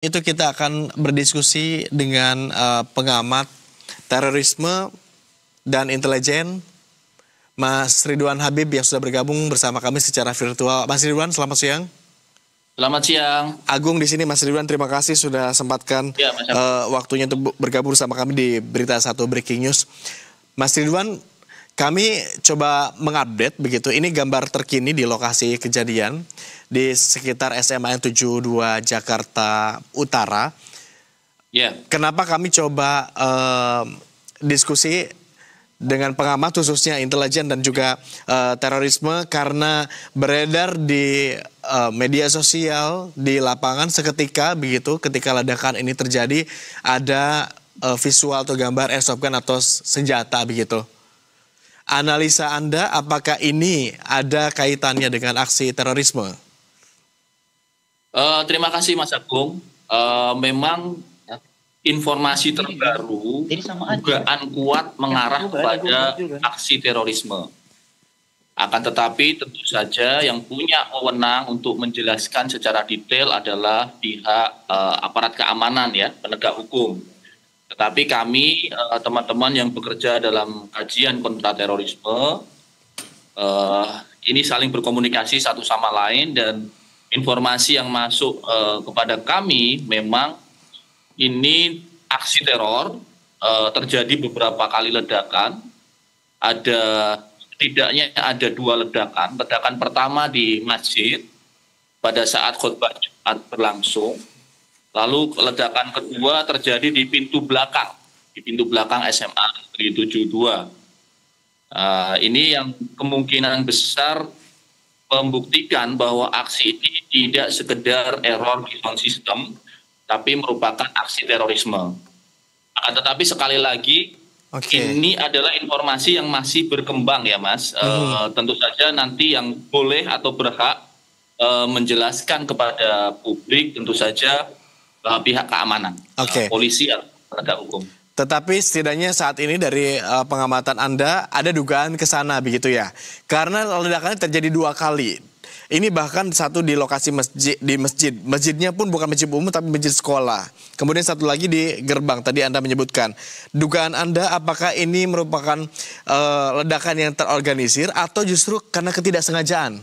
Itu kita akan berdiskusi dengan pengamat terorisme dan intelijen, Mas Ridwan Habib yang sudah bergabung bersama kami secara virtual. Mas Ridwan, selamat siang. Selamat siang. Agung di sini, Mas Ridwan. Terima kasih sudah sempatkan waktunya untuk bergabung bersama kami di Berita 1 Breaking News. Mas Ridwan, kami coba mengupdate begitu. Ini gambar terkini di lokasi kejadian di sekitar SMA 72 Jakarta Utara. Kenapa kami coba diskusi dengan pengamat khususnya intelijen dan juga terorisme, karena beredar di media sosial di lapangan seketika begitu ketika ledakan ini terjadi ada visual atau gambar airsoft gun atau senjata begitu. Analisa Anda, apakah ini ada kaitannya dengan aksi terorisme? Terima kasih Mas Agung. Memang informasi terbaru dugaan kuat mengarah kepada aksi terorisme. Akan tetapi tentu saja yang punya wewenang untuk menjelaskan secara detail adalah pihak aparat keamanan, ya, penegak hukum. Tetapi kami, teman-teman yang bekerja dalam kajian kontraterorisme, ini saling berkomunikasi satu sama lain, dan informasi yang masuk kepada kami memang ini aksi teror, terjadi beberapa kali ledakan. Setidaknya ada 2 ledakan. Ledakan pertama di masjid pada saat khutbah Jumat berlangsung. Lalu ledakan kedua terjadi di pintu belakang SMA Negeri 72. Ini yang kemungkinan besar membuktikan bahwa aksi ini tidak sekedar error di sound system, tapi merupakan aksi terorisme. Tetapi sekali lagi, ini adalah informasi yang masih berkembang, ya Mas. Tentu saja nanti yang boleh atau berhak menjelaskan kepada publik tentu saja pihak keamanan, polisi atau penegak hukum. Tetapi setidaknya saat ini dari pengamatan Anda ada dugaan ke sana begitu ya? Karena ledakannya terjadi 2 kali. Ini bahkan satu di lokasi masjid. Masjidnya pun bukan masjid umum tapi masjid sekolah. Kemudian satu lagi di gerbang, tadi Anda menyebutkan. Dugaan Anda apakah ini merupakan ledakan yang terorganisir atau justru karena ketidaksengajaan?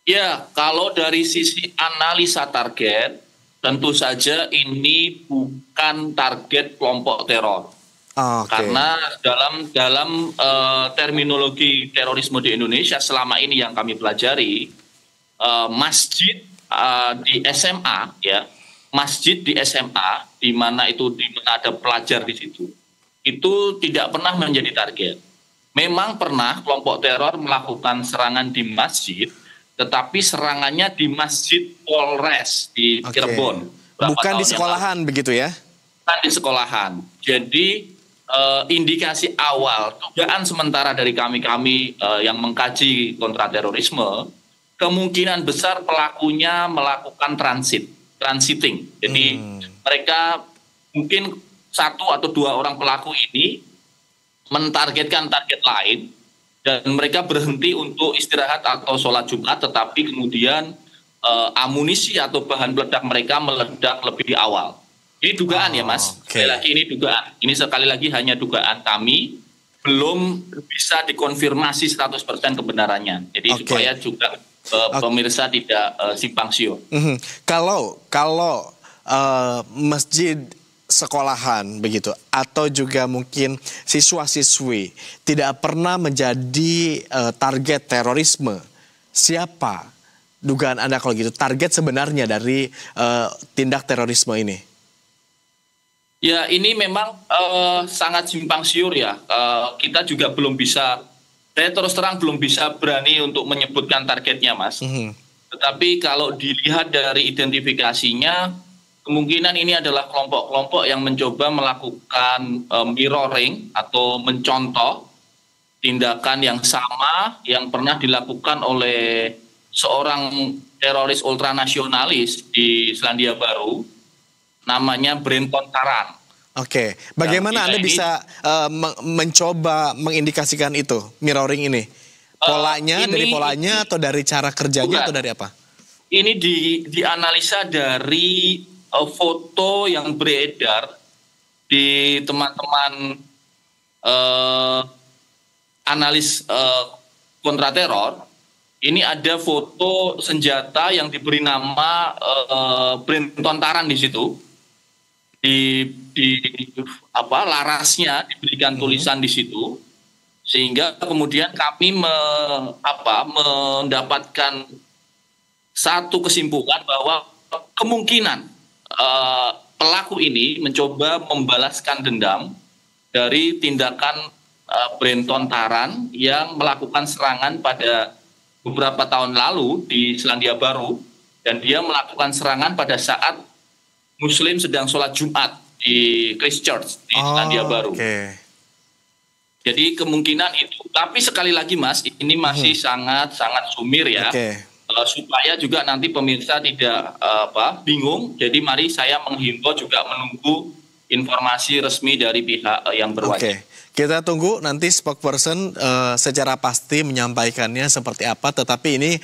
Ya, kalau dari sisi analisa target, tentu saja ini bukan target kelompok teror. Karena dalam terminologi terorisme di Indonesia selama ini yang kami pelajari, masjid di SMA, ya, masjid di SMA di mana ada pelajar di situ, itu tidak pernah menjadi target. Memang pernah kelompok teror melakukan serangan di masjid, tetapi serangannya di Masjid Polres di Cirebon. Bukan di sekolahan begitu ya? Bukan di sekolahan. Jadi indikasi awal, dugaan sementara dari kami yang mengkaji kontraterorisme, kemungkinan besar pelakunya melakukan transiting. Jadi mereka mungkin 1 atau 2 orang pelaku ini mentargetkan target lain, dan mereka berhenti untuk istirahat atau sholat Jumat, tetapi kemudian amunisi atau bahan peledak mereka meledak lebih awal. Ini dugaan ya Mas, sekali lagi ini dugaan. Ini sekali lagi hanya dugaan kami, belum bisa dikonfirmasi 100% kebenarannya. Jadi supaya juga pemirsa tidak simpang siur. Kalau masjid sekolahan begitu atau juga mungkin siswa-siswi tidak pernah menjadi target terorisme, siapa dugaan Anda kalau gitu target sebenarnya dari tindak terorisme ini? Ya, ini memang sangat simpang siur ya. Kita juga belum bisa, saya terus terang belum bisa berani untuk menyebutkan targetnya, Mas. Tetapi kalau dilihat dari identifikasinya, kemungkinan ini adalah kelompok-kelompok yang mencoba melakukan mirroring atau mencontoh tindakan yang sama yang pernah dilakukan oleh seorang teroris ultranasionalis di Selandia Baru, namanya Brenton Tarrant. Bagaimana Anda bisa mencoba mengindikasikan itu, mirroring ini? Polanya, dari polanya atau dari cara kerjanya atau dari apa? ini dianalisa dari foto yang beredar di teman-teman analis kontrateror. Ini ada foto senjata yang diberi nama Brenton Taran di situ. Di larasnya diberikan tulisan di situ, sehingga kemudian kami mendapatkan satu kesimpulan bahwa kemungkinan pelaku ini mencoba membalaskan dendam dari tindakan Brenton Taran yang melakukan serangan pada beberapa tahun lalu di Selandia Baru, dan dia melakukan serangan pada saat Muslim sedang sholat Jumat di Christchurch di Selandia Baru. Okay. Jadi kemungkinan itu, tapi sekali lagi Mas, ini masih sangat sumir ya. Okay. Supaya juga nanti pemirsa tidak bingung. Jadi mari saya menghimbau juga menunggu informasi resmi dari pihak yang berwajib. Okay. Kita tunggu nanti spokesperson secara pasti menyampaikannya seperti apa. Tetapi ini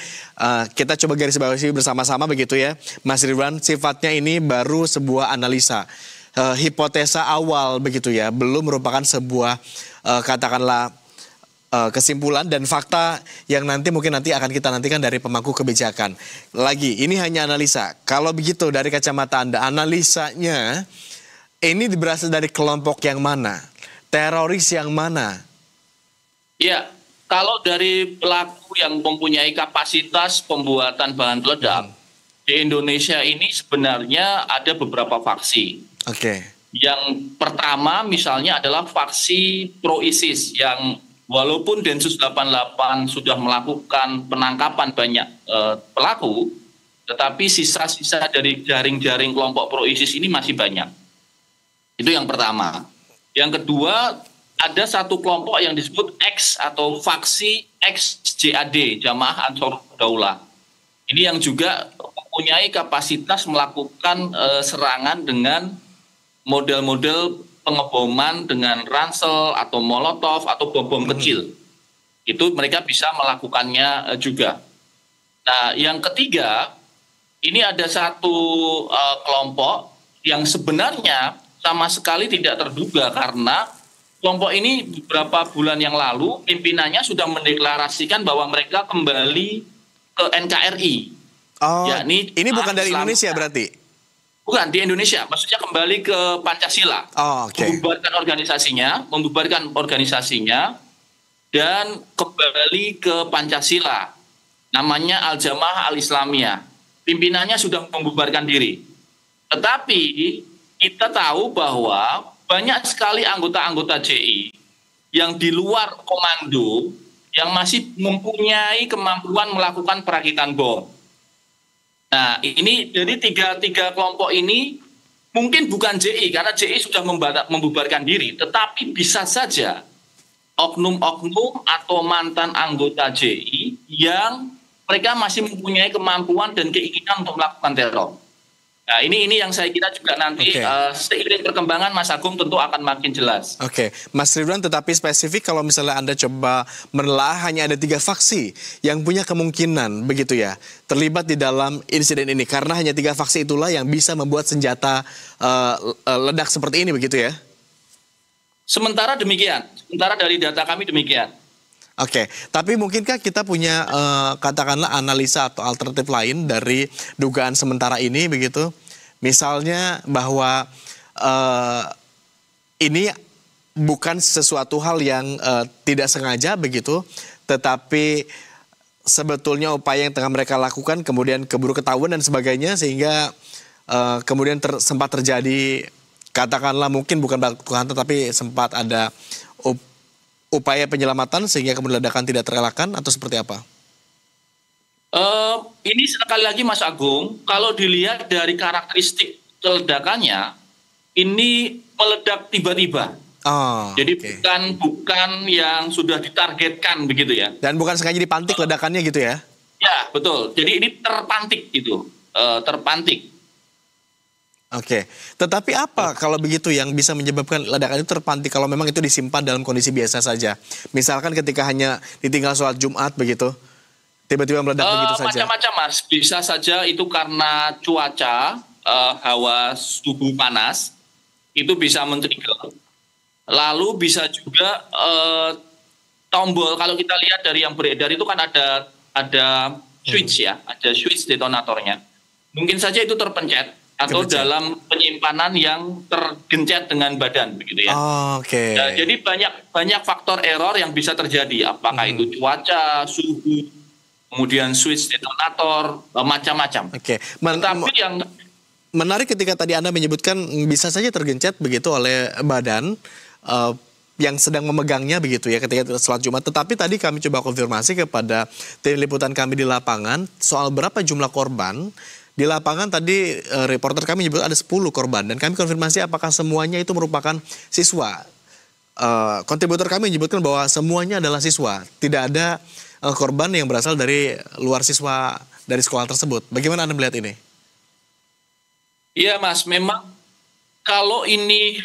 kita coba garis bawahi bersama-sama begitu ya, Mas Ridwan. Sifatnya ini baru sebuah analisa, hipotesa awal begitu ya, belum merupakan sebuah katakanlah kesimpulan dan fakta yang mungkin nanti akan kita nantikan dari pemangku kebijakan. Lagi, ini hanya analisa. Kalau begitu dari kacamata Anda, analisanya ini berasal dari kelompok yang mana? Teroris yang mana? Ya, kalau dari pelaku yang mempunyai kapasitas pembuatan bahan peledak, di Indonesia ini sebenarnya ada beberapa faksi. Oke. Yang pertama misalnya adalah faksi pro-ISIS yang walaupun Densus 88 sudah melakukan penangkapan banyak pelaku, tetapi sisa-sisa dari jaring-jaring kelompok pro-ISIS ini masih banyak. Itu yang pertama. Yang kedua, ada satu kelompok yang disebut X atau faksi XJAD, Jamaah Ansor Daulah. Ini yang juga mempunyai kapasitas melakukan serangan dengan model-model pengeboman dengan ransel atau molotov atau bom-bom kecil. Itu mereka bisa melakukannya juga. Nah, yang ketiga, ini ada satu kelompok yang sebenarnya sama sekali tidak terduga karena kelompok ini beberapa bulan yang lalu pimpinannya sudah mendeklarasikan bahwa mereka kembali ke NKRI. Oh, ini bukan dari Indonesia berarti? Bukan, di Indonesia. Maksudnya kembali ke Pancasila. Oh, okay. Membubarkan organisasinya dan kembali ke Pancasila. Namanya Al-Jamaah Al-Islamiyah. Pimpinannya sudah membubarkan diri. Tetapi kita tahu bahwa banyak sekali anggota-anggota JI yang di luar komando yang masih mempunyai kemampuan melakukan perakitan bom. Nah, ini dari tiga kelompok ini mungkin bukan JI karena JI sudah membubarkan diri, tetapi bisa saja oknum-oknum atau mantan anggota JI yang mereka masih mempunyai kemampuan dan keinginan untuk melakukan teror. Nah, ini yang saya kira juga nanti seiring perkembangan Mas Agung tentu akan makin jelas. Oke, Mas Ridwan, tetapi spesifik kalau misalnya Anda coba menelaah hanya ada 3 faksi yang punya kemungkinan begitu ya terlibat di dalam insiden ini karena hanya 3 faksi itulah yang bisa membuat senjata ledak seperti ini begitu ya? Sementara demikian, sementara dari data kami demikian. Oke, tapi mungkinkah kita punya katakanlah analisa atau alternatif lain dari dugaan sementara ini begitu? Misalnya bahwa ini bukan sesuatu hal yang tidak sengaja begitu, tetapi sebetulnya upaya yang tengah mereka lakukan kemudian keburu ketahuan dan sebagainya sehingga kemudian sempat terjadi katakanlah mungkin bukan baku hantam tapi sempat ada upaya penyelamatan sehingga kemudian ledakan tidak terelakkan atau seperti apa? Ini sekali lagi Mas Agung, kalau dilihat dari karakteristik ledakannya, ini meledak tiba-tiba. Jadi bukan yang sudah ditargetkan begitu ya. Dan bukan sengaja dipantik ledakannya gitu ya? Ya betul. Jadi ini terpantik gitu, terpantik. Oke, tetapi apa kalau begitu yang bisa menyebabkan ledakan itu terpantik kalau memang itu disimpan dalam kondisi biasa saja? Misalkan ketika hanya ditinggal sholat Jumat begitu, tiba-tiba meledak begitu saja? Macam-macam Mas, bisa saja itu karena cuaca, hawa suhu panas, itu bisa men-trigger. Lalu bisa juga tombol, kalau kita lihat dari yang beredar itu kan ada switch ya, ada switch detonatornya. Mungkin saja itu terpencet atau dalam penyimpanan yang tergencet dengan badan begitu ya. Oke. Ya, jadi banyak faktor error yang bisa terjadi, apakah itu cuaca, suhu, kemudian switch detonator, macam-macam. Oke. Tapi yang menarik ketika tadi Anda menyebutkan bisa saja tergencet begitu oleh badan yang sedang memegangnya begitu ya ketika sholat Jumat. Tetapi tadi kami coba konfirmasi kepada tim liputan kami di lapangan soal berapa jumlah korban. Di lapangan tadi reporter kami menyebut ada 10 korban dan kami konfirmasi apakah semuanya itu merupakan siswa. Kontributor kami menyebutkan bahwa semuanya adalah siswa. Tidak ada korban yang berasal dari luar siswa dari sekolah tersebut. Bagaimana Anda melihat ini? Iya Mas, memang kalau ini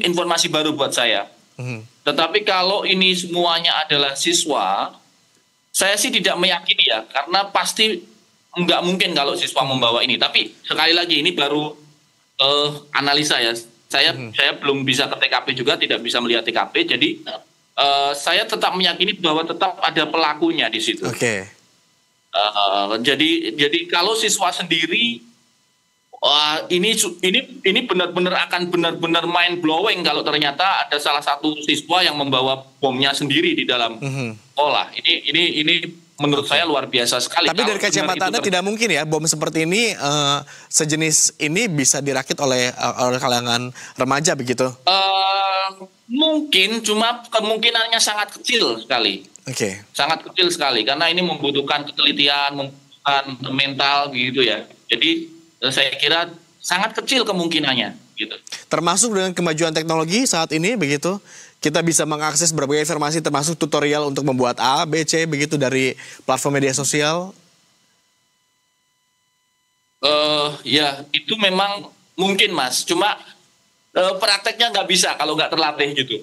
informasi baru buat saya. Tetapi kalau ini semuanya adalah siswa, saya sih tidak meyakini ya, karena pasti nggak mungkin kalau siswa membawa ini. Tapi sekali lagi ini baru analisa ya. Saya belum bisa ke TKP juga, tidak bisa melihat TKP. Jadi saya tetap meyakini bahwa tetap ada pelakunya di situ. Oke. Jadi kalau siswa sendiri ini benar-benar akan benar-benar mind blowing kalau ternyata ada salah satu siswa yang membawa bomnya sendiri di dalam sekolah. Ini menurut saya luar biasa sekali. Tapi dari kacamata Anda tidak mungkin ya bom seperti ini sejenis ini bisa dirakit oleh kalangan remaja begitu? Mungkin, cuma kemungkinannya sangat kecil sekali. Oke. Sangat kecil sekali karena ini membutuhkan ketelitian, membutuhkan mental gitu ya. Jadi saya kira sangat kecil kemungkinannya gitu. Termasuk dengan kemajuan teknologi saat ini begitu, kita bisa mengakses berbagai informasi termasuk tutorial untuk membuat A, B, C begitu dari platform media sosial. Ya itu memang mungkin Mas, cuma prakteknya nggak bisa kalau nggak terlatih gitu.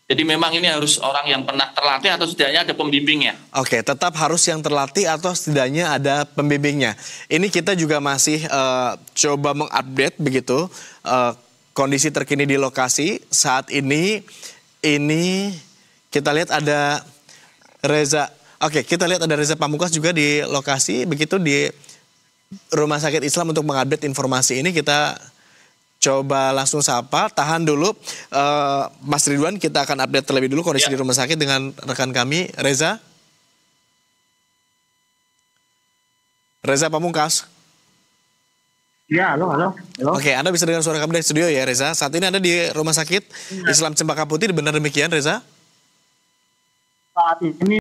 Jadi memang ini harus orang yang pernah terlatih atau setidaknya ada pembimbingnya. Oke, tetap harus yang terlatih atau setidaknya ada pembimbingnya. Ini kita juga masih coba mengupdate begitu kondisi terkini di lokasi. Saat ini kita lihat ada Reza. Oke, kita lihat ada Reza Pamungkas juga di lokasi begitu di Rumah Sakit Islam untuk mengupdate informasi ini. Kita coba langsung sapa, tahan dulu Mas Ridwan, kita akan update terlebih dulu kondisi di rumah sakit dengan rekan kami, Reza. Reza Pamungkas. Ya, halo. Oke, Anda bisa dengar suara kami dari studio ya Reza. Saat ini Anda di Rumah Sakit Islam Cempaka Putih, benar demikian Reza? Saat ini